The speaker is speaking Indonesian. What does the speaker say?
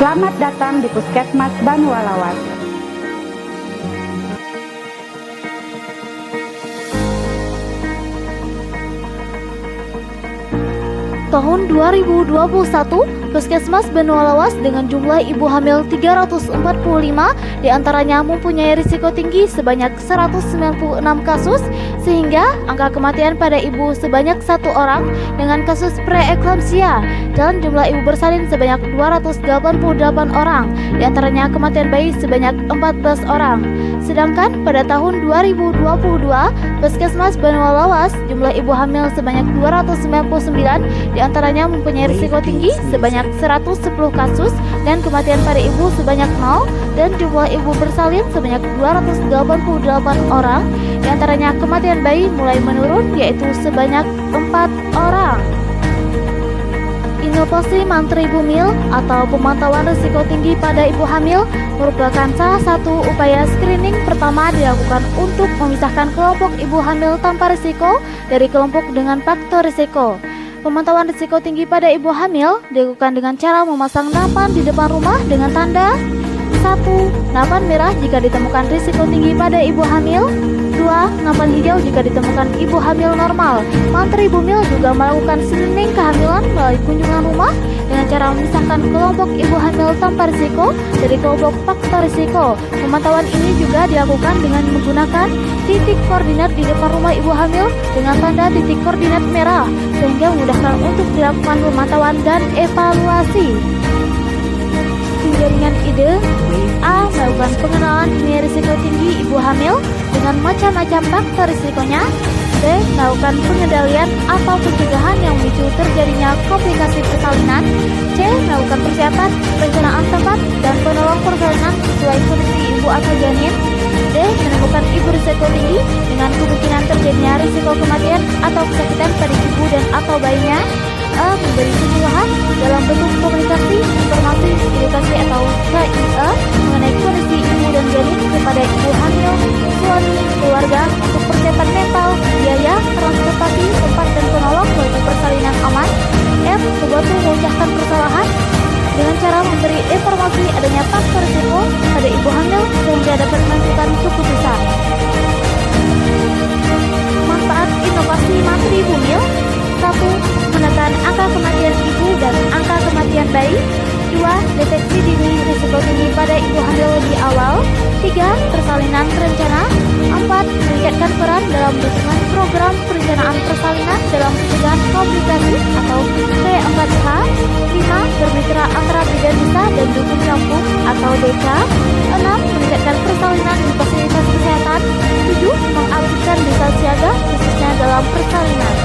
Selamat datang di Puskesmas Banualawas. Tahun 2021, Puskesmas Banualawas dengan jumlah ibu hamil 345, diantaranya mempunyai risiko tinggi sebanyak 196 kasus, sehingga angka kematian pada ibu sebanyak 1 orang dengan kasus preeklamsia, dan jumlah ibu bersalin sebanyak 288 orang, diantaranya kematian bayi sebanyak 14 orang. Sedangkan pada tahun 2022, Puskesmas Banualawas jumlah ibu hamil sebanyak 299, diantaranya mempunyai risiko tinggi sebanyak 110 kasus dan kematian pada ibu sebanyak 0, dan jumlah ibu bersalin sebanyak 288 orang, diantaranya kematian bayi mulai menurun yaitu sebanyak 4 orang. Inovasi Mantri Bumil atau pemantauan risiko tinggi pada ibu hamil merupakan salah satu upaya screening pertama dilakukan untuk memisahkan kelompok ibu hamil tanpa risiko dari kelompok dengan faktor risiko. Pemantauan risiko tinggi pada ibu hamil dilakukan dengan cara memasang nampan di depan rumah dengan tanda 1. Nampan merah jika ditemukan risiko tinggi pada ibu hamil. 2. Nampan hijau jika ditemukan ibu hamil normal. Mantri Bumil juga melakukan screening kehamilan melalui kunjungan rumah dengan cara memisahkan kelompok ibu hamil tanpa risiko dari kelompok faktor risiko. Pemantauan ini juga dilakukan dengan menggunakan titik koordinat di depan rumah ibu hamil dengan tanda titik koordinat merah, sehingga memudahkan untuk dilakukan pemantauan dan evaluasi. Jaringan ide A. Melakukan pengenalan dini risiko tinggi ibu hamil dengan macam-macam faktor risikonya. B. Melakukan pengendalian atau pencegahan yang memicu terjadinya komplikasi persalinan. C. Melakukan persiapan, perencanaan tempat, dan penolong persalinan sesuai kondisi ibu atau janin. D. Menemukan ibu risiko tinggi dengan kemungkinan terjadinya risiko kematian atau kesakitan pada ibu dan atau bayinya. E. Memberi penyuluhan dalam bentuk komunikasi, informasi, edukasi atau KIE mengenai kondisi ibu dan janin kepada ibu hamil, suami, keluarga untuk persiapan mental, biaya, transportasi, tempat dan penolong bagi persalinan aman. F. Membantu memecahkan permasalahan dengan cara memberi informasi adanya faktor risiko pada ibu hamil sehingga dapat menentukan keputusan. Manfaat inovasi Mantri Bumil: 1. Menekan angka kematian ibu dan angka kematian bayi. 2. Deteksi dini risiko tinggi pada ibu hamil di awal. 3. Persalinan terencana. 4. Meningkatkan peran dalam dukungan program perencanaan persalinan dalam pencegahan komplikasi atau P4H. 5. Bermitra antara bidan desa dan dukun kampung atau DK. 6. Meningkatkan persalinan di fasilitas kesehatan. 7. Mengaktifkan desa siaga khususnya dalam persalinan.